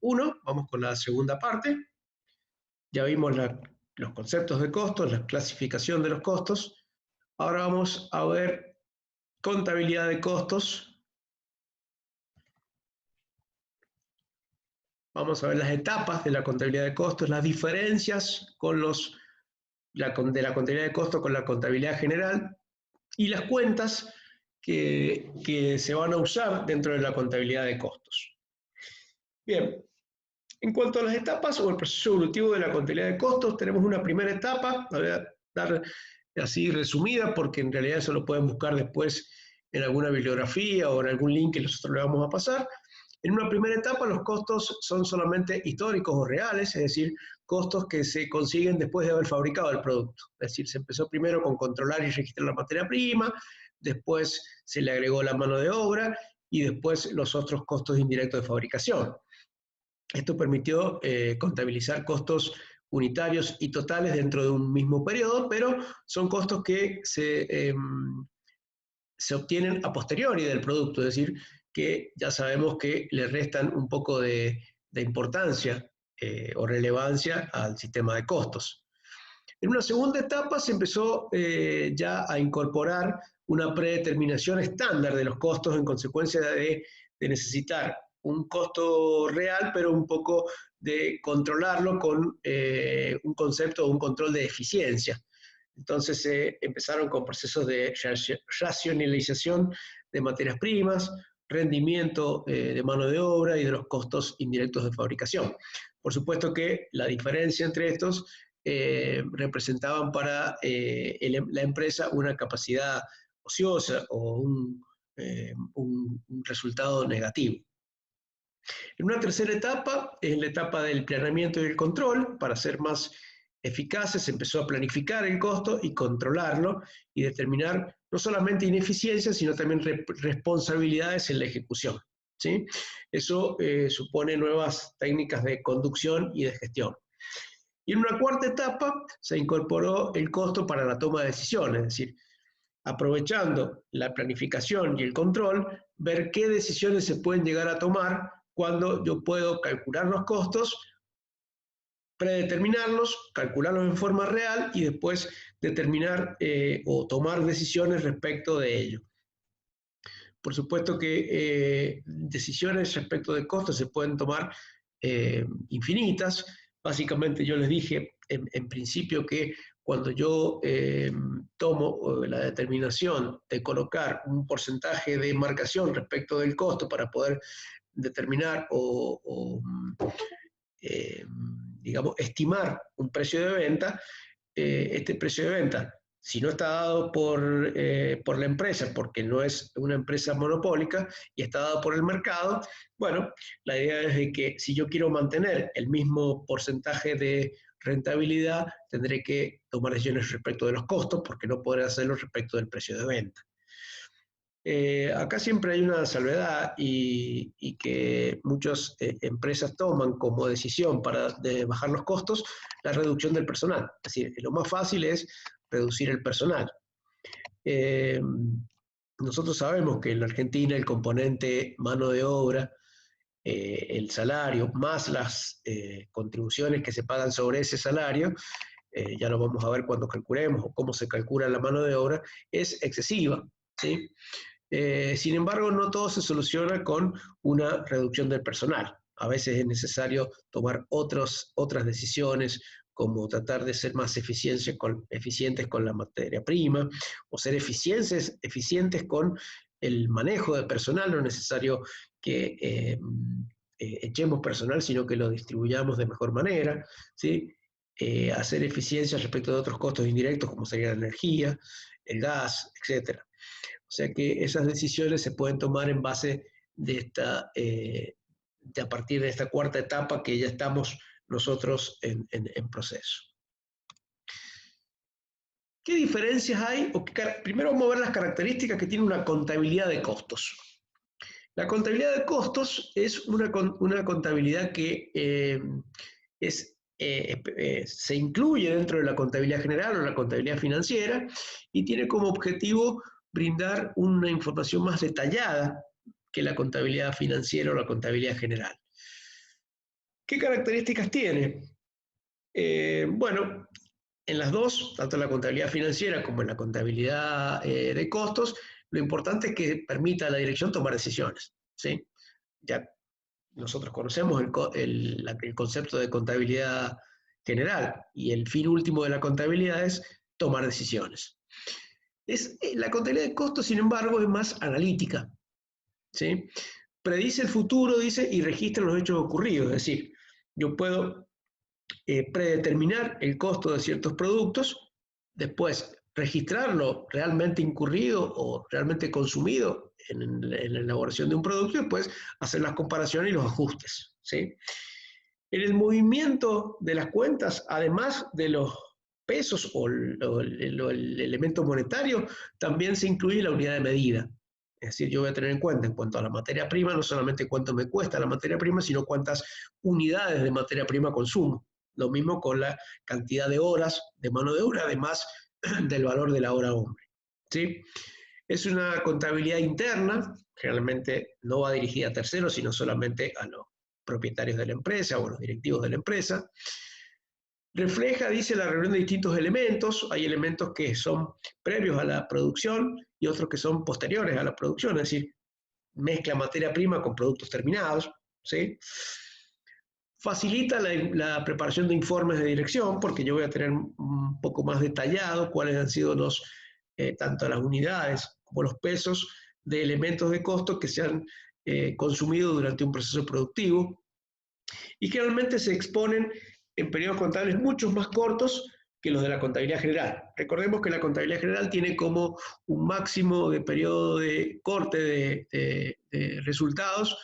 1, vamos con la segunda parte. Ya vimos los conceptos de costos, la clasificación de los costos. Ahora vamos a ver contabilidad de costos. Vamos a ver las etapas de la contabilidad de costos, las diferencias con de la contabilidad de costos con la contabilidad general y las cuentas que se van a usar dentro de la contabilidad de costos. Bien, en cuanto a las etapas o el proceso evolutivo de la contabilidad de costos, tenemos una primera etapa, la voy a dar así resumida porque en realidad eso lo pueden buscar después en alguna bibliografía o en algún link que nosotros le vamos a pasar. En una primera etapa los costos son solamente históricos o reales, es decir, costos que se consiguen después de haber fabricado el producto. Es decir, se empezó primero con controlar y registrar la materia prima, después se le agregó la mano de obra y después los otros costos indirectos de fabricación. Esto permitió contabilizar costos unitarios y totales dentro de un mismo periodo, pero son costos que se obtienen a posteriori del producto, es decir, que ya sabemos que le restan un poco de importancia o relevancia al sistema de costos. En una segunda etapa se empezó ya a incorporar una predeterminación estándar de los costos en consecuencia de necesitar un costo real, pero un poco de controlarlo con un concepto o un control de eficiencia. Entonces empezaron con procesos de racionalización de materias primas, rendimiento de mano de obra y de los costos indirectos de fabricación. Por supuesto que la diferencia entre estos representaban para la empresa una capacidad ociosa o un resultado negativo. En una tercera etapa, en la etapa del planeamiento y el control, para ser más eficaces, se empezó a planificar el costo y controlarlo y determinar no solamente ineficiencias, sino también responsabilidades en la ejecución, ¿sí? Eso supone nuevas técnicas de conducción y de gestión. Y en una cuarta etapa se incorporó el costo para la toma de decisiones, es decir, aprovechando la planificación y el control, ver qué decisiones se pueden llegar a tomar cuando yo puedo calcular los costos, predeterminarlos, calcularlos en forma real y después determinar o tomar decisiones respecto de ello. Por supuesto que decisiones respecto de costos se pueden tomar infinitas. Básicamente yo les dije en principio que cuando yo tomo la determinación de colocar un porcentaje de marcación respecto del costo para poder determinar digamos, estimar un precio de venta, este precio de venta, si no está dado por la empresa, porque no es una empresa monopólica y está dado por el mercado, bueno, la idea es de que si yo quiero mantener el mismo porcentaje de rentabilidad, tendré que tomar decisiones respecto de los costos, porque no podré hacerlo respecto del precio de venta. Acá siempre hay una salvedad y que muchas empresas toman como decisión para bajar los costos la reducción del personal. Es decir, lo más fácil es reducir el personal. Nosotros sabemos que en la Argentina el componente mano de obra, el salario, más las contribuciones que se pagan sobre ese salario, ya lo vamos a ver cuando calculemos o cómo se calcula la mano de obra, es excesiva, ¿sí? Sin embargo, no todo se soluciona con una reducción del personal. A veces es necesario tomar otras decisiones, como tratar de ser más eficientes con la materia prima, o ser eficientes con el manejo de personal. No es necesario que echemos personal, sino que lo distribuyamos de mejor manera, ¿sí? Hacer eficiencias respecto de otros costos indirectos, como sería la energía, el gas, etcétera. O sea que esas decisiones se pueden tomar en base de a partir de esta cuarta etapa que ya estamos nosotros en proceso. ¿Qué diferencias hay? Primero vamos a ver las características que tiene una contabilidad de costos. La contabilidad de costos es una contabilidad que se incluye dentro de la contabilidad general o la contabilidad financiera y tiene como objetivo brindar una información más detallada que la contabilidad financiera o la contabilidad general. ¿Qué características tiene? Bueno, en las dos, tanto en la contabilidad financiera como en la contabilidad de costos, lo importante es que permita a la dirección tomar decisiones, ¿sí? Ya nosotros conocemos el concepto de contabilidad general y el fin último de la contabilidad es tomar decisiones. La contabilidad de costos, sin embargo, es más analítica, ¿sí? Predice el futuro, dice, y registra los hechos ocurridos. Es decir, yo puedo predeterminar el costo de ciertos productos, después registrarlo realmente incurrido o realmente consumido en la elaboración de un producto y después hacer las comparaciones y los ajustes, ¿sí? En el movimiento de las cuentas, además de los pesos o el elemento monetario, también se incluye la unidad de medida. Es decir, yo voy a tener en cuenta en cuanto a la materia prima, no solamente cuánto me cuesta la materia prima, sino cuántas unidades de materia prima consumo. Lo mismo con la cantidad de horas de mano de obra, además del valor de la hora hombre, ¿sí? Es una contabilidad interna, generalmente no va dirigida a terceros, sino solamente a los propietarios de la empresa o a los directivos de la empresa. Refleja, dice, la reunión de distintos elementos. Hay elementos que son previos a la producción y otros que son posteriores a la producción, es decir, mezcla materia prima con productos terminados, ¿sí? Facilita la preparación de informes de dirección, porque yo voy a tener un poco más detallado cuáles han sido tanto las unidades como los pesos de elementos de costo que se han consumido durante un proceso productivo y generalmente se exponen en periodos contables mucho más cortos que los de la contabilidad general. Recordemos que la contabilidad general tiene como un máximo de periodo de corte de resultados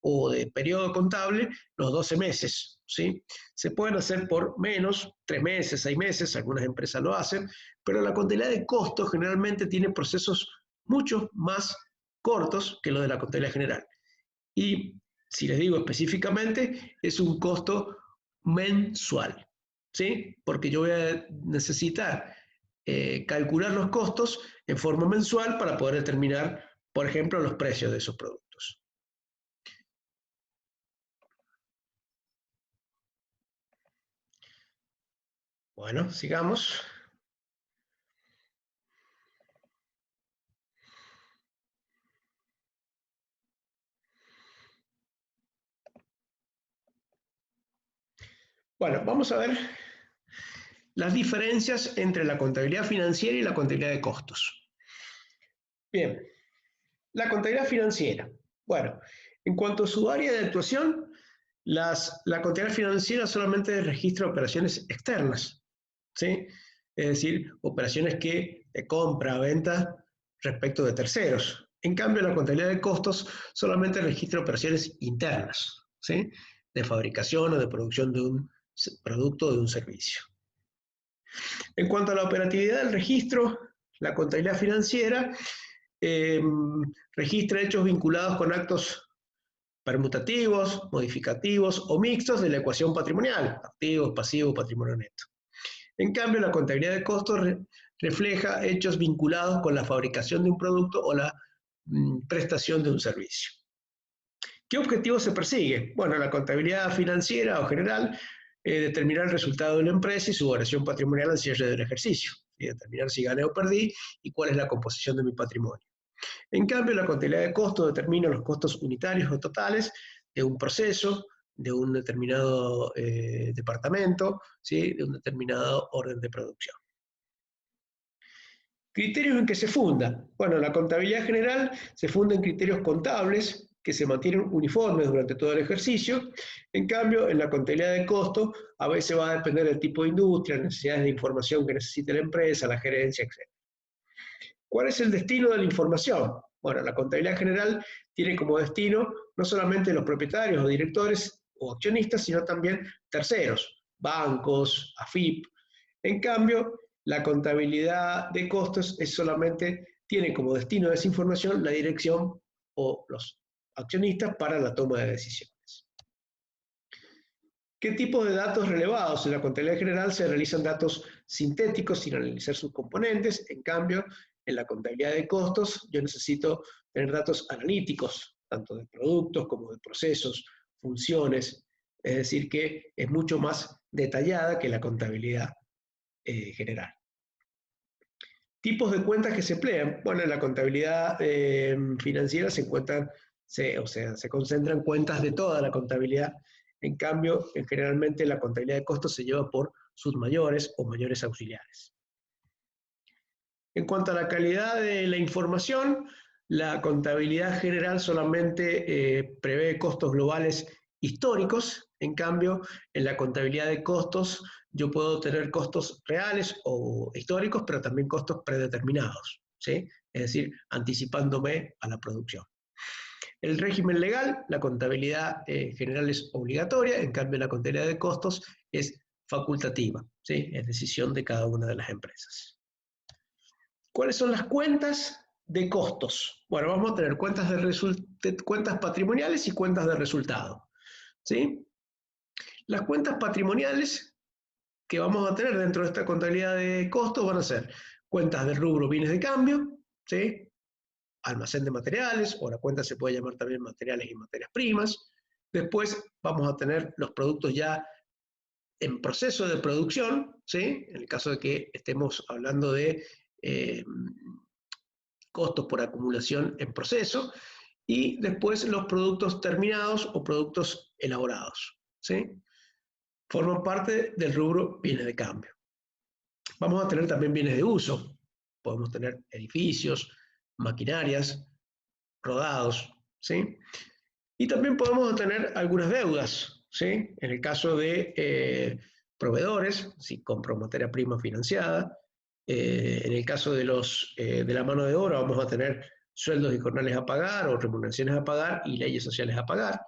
o de periodo contable los 12 meses, ¿sí? Se pueden hacer por menos, 3 meses, 6 meses, algunas empresas lo hacen, pero la contabilidad de costos generalmente tiene procesos mucho más cortos que los de la contabilidad general. Y si les digo específicamente, es un costo mensual, ¿sí? Porque yo voy a necesitar calcular los costos en forma mensual para poder determinar, por ejemplo, los precios de esos productos. Bueno, sigamos. Bueno, vamos a ver las diferencias entre la contabilidad financiera y la contabilidad de costos. Bien, la contabilidad financiera. Bueno, en cuanto a su área de actuación, la contabilidad financiera solamente registra operaciones externas, ¿sí? Es decir, operaciones de compra, venta respecto de terceros. En cambio, la contabilidad de costos solamente registra operaciones internas, ¿sí? De fabricación o de producción de un producto o de un servicio. En cuanto a la operatividad del registro, la contabilidad financiera eh, registra hechos vinculados con actos permutativos, modificativos o mixtos de la ecuación patrimonial, activos, pasivos, patrimonio neto. En cambio, la contabilidad de costos refleja hechos vinculados con la fabricación de un producto o la prestación de un servicio. ¿Qué objetivo se persigue? Bueno, la contabilidad financiera o general determinar el resultado de la empresa y su variación patrimonial al cierre del ejercicio, y determinar si gané o perdí y cuál es la composición de mi patrimonio. En cambio, la contabilidad de costos determina los costos unitarios o totales de un proceso, de un determinado departamento, ¿sí? De un determinado orden de producción. Criterios en que se funda. Bueno, la contabilidad general se funda en criterios contables que se mantienen uniformes durante todo el ejercicio. En cambio, en la contabilidad de costo, a veces va a depender del tipo de industria, necesidades de información que necesite la empresa, la gerencia, etc. ¿Cuál es el destino de la información? Bueno, la contabilidad general tiene como destino no solamente los propietarios o directores o accionistas, sino también terceros, bancos, AFIP. En cambio, la contabilidad de costos tiene como destino de esa información la dirección o los accionistas para la toma de decisiones. ¿Qué tipo de datos relevados? En la contabilidad general se realizan datos sintéticos sin analizar sus componentes. En cambio, en la contabilidad de costos yo necesito tener datos analíticos, tanto de productos como de procesos, funciones, es decir, que es mucho más detallada que la contabilidad general. Tipos de cuentas que se emplean. Bueno, en la contabilidad financiera se concentran cuentas de toda la contabilidad. En cambio, generalmente la contabilidad de costos se lleva por sus mayores o mayores auxiliares. En cuanto a la calidad de la información, la contabilidad general solamente prevé costos globales históricos. En cambio, en la contabilidad de costos, yo puedo tener costos reales o históricos, pero también costos predeterminados, ¿sí? Es decir, anticipándome a la producción. El régimen legal, la contabilidad general es obligatoria, en cambio la contabilidad de costos es facultativa, ¿sí? Es decisión de cada una de las empresas. ¿Cuáles son las cuentas de costos? Bueno, vamos a tener cuentas patrimoniales y cuentas de resultado, ¿sí? Las cuentas patrimoniales que vamos a tener dentro de esta contabilidad de costos van a ser cuentas del rubro bienes de cambio, ¿sí? Almacén de materiales, o la cuenta se puede llamar también materiales y materias primas. Después vamos a tener los productos ya en proceso de producción, ¿sí? En el caso de que estemos hablando de costos por acumulación en proceso, y después los productos terminados o productos elaborados, ¿sí? Forman parte del rubro bienes de cambio. Vamos a tener también bienes de uso. Podemos tener edificios, maquinarias, rodados, ¿sí? Y también podemos tener algunas deudas, ¿sí? En el caso de proveedores, si compro materia prima financiada. En el caso de la mano de obra, vamos a tener sueldos y jornales a pagar o remuneraciones a pagar y leyes sociales a pagar.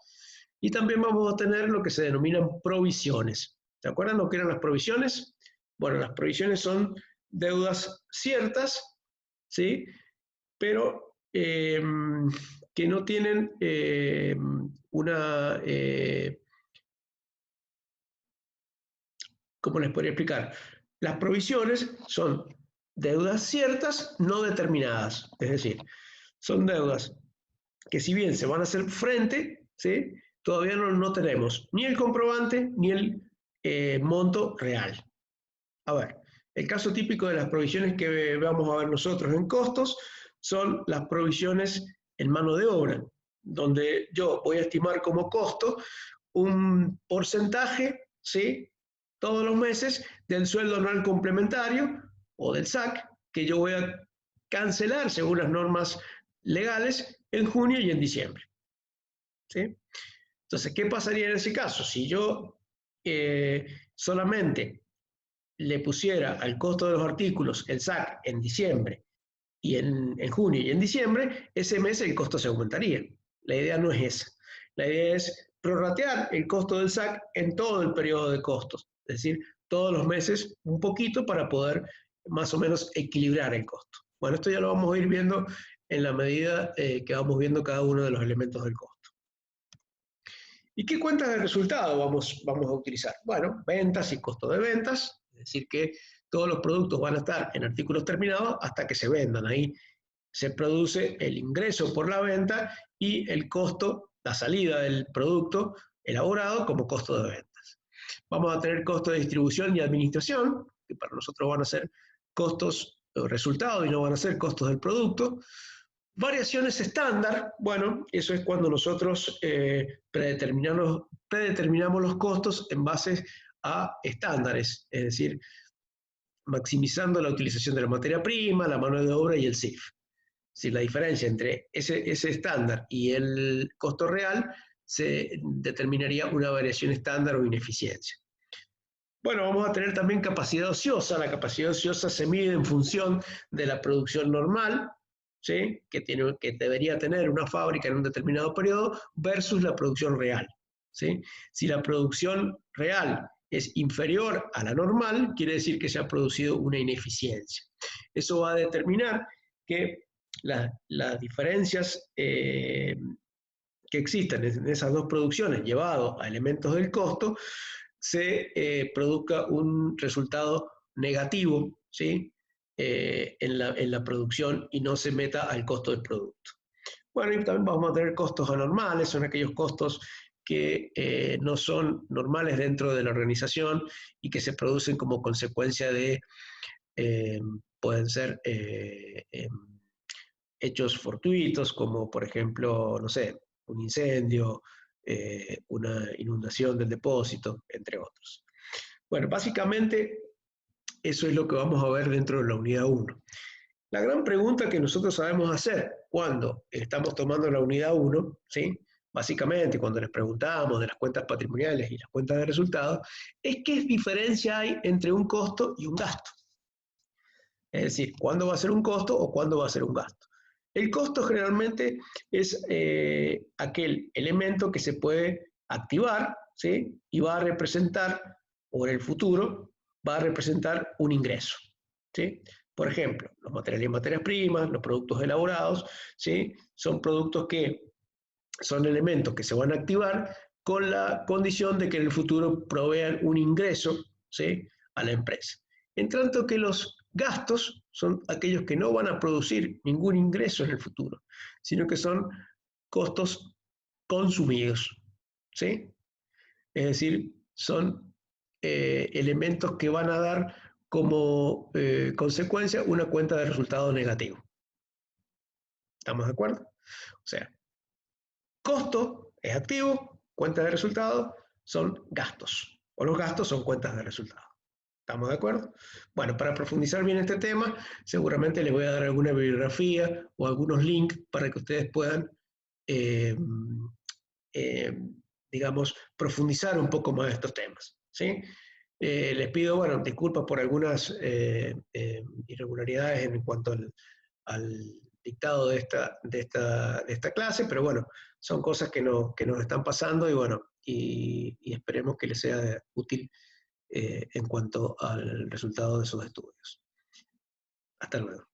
Y también vamos a tener lo que se denominan provisiones. ¿Se acuerdan lo que eran las provisiones? Bueno, las provisiones son deudas ciertas, ¿sí? Pero que no tienen ¿cómo les podría explicar? Las provisiones son deudas ciertas, no determinadas. Es decir, son deudas que si bien se van a hacer frente, ¿sí? Todavía no tenemos ni el comprobante ni el monto real. A ver, el caso típico de las provisiones que vamos a ver nosotros en costos son las provisiones en mano de obra, donde yo voy a estimar como costo un porcentaje, ¿sí? Todos los meses del sueldo anual complementario o del SAC que yo voy a cancelar según las normas legales en junio y en diciembre, ¿sí? Entonces, ¿qué pasaría en ese caso? Si yo solamente le pusiera al costo de los artículos el SAC en diciembre y en junio y en diciembre, ese mes el costo se aumentaría. La idea no es esa. La idea es prorratear el costo del SAC en todo el periodo de costos, es decir, todos los meses un poquito para poder más o menos equilibrar el costo. Bueno, esto ya lo vamos a ir viendo en la medida que vamos viendo cada uno de los elementos del costo. ¿Y qué cuentas de resultado vamos a utilizar? Bueno, ventas y costo de ventas, es decir que todos los productos van a estar en artículos terminados hasta que se vendan. Ahí se produce el ingreso por la venta y el costo, la salida del producto elaborado como costo de ventas. Vamos a tener costo de distribución y administración, que para nosotros van a ser costos de resultado y no van a ser costos del producto. Variaciones estándar, bueno, eso es cuando nosotros predeterminamos los costos en base a estándares, es decir, maximizando la utilización de la materia prima, la mano de obra y el CIF. Si la diferencia entre ese estándar y el costo real, se determinaría una variación estándar o ineficiencia. Bueno, vamos a tener también capacidad ociosa. La capacidad ociosa se mide en función de la producción normal, ¿sí? que debería tener una fábrica en un determinado periodo versus la producción real, ¿sí? Si la producción real es inferior a la normal, quiere decir que se ha producido una ineficiencia. Eso va a determinar que las diferencias que existen en esas dos producciones llevado a elementos del costo, se produzca un resultado negativo, ¿sí? En la producción y no se meta al costo del producto. Bueno, y también vamos a tener costos anormales, son aquellos costos que no son normales dentro de la organización y que se producen como consecuencia de, pueden ser hechos fortuitos, como por ejemplo, no sé, un incendio, una inundación del depósito, entre otros. Bueno, básicamente eso es lo que vamos a ver dentro de la unidad 1. La gran pregunta que nosotros sabemos hacer cuando estamos tomando la unidad 1, ¿sí? Básicamente cuando les preguntamos de las cuentas patrimoniales y las cuentas de resultados, es qué diferencia hay entre un costo y un gasto. Es decir, ¿cuándo va a ser un costo o cuándo va a ser un gasto? El costo generalmente es aquel elemento que se puede activar, ¿sí? Y va a representar, o en el futuro, va a representar un ingreso, ¿sí? Por ejemplo, los materiales y materias primas, los productos elaborados, ¿sí? Son productos que son elementos que se van a activar con la condición de que en el futuro provean un ingreso, ¿sí? A la empresa. En tanto que los gastos son aquellos que no van a producir ningún ingreso en el futuro, sino que son costos consumidos, ¿sí? Es decir, son elementos que van a dar como consecuencia una cuenta de resultado negativo. ¿Estamos de acuerdo? O sea, costo es activo, cuentas de resultados son gastos, o los gastos son cuentas de resultados. ¿Estamos de acuerdo? Bueno, para profundizar bien este tema, seguramente les voy a dar alguna bibliografía o algunos links para que ustedes puedan, eh, eh, digamos, profundizar un poco más estos temas, ¿sí? Les pido, bueno, disculpas por algunas irregularidades en cuanto al dictado de esta clase, pero bueno, son cosas que nos están pasando y bueno, y esperemos que les sea útil en cuanto al resultado de sus estudios. Hasta luego.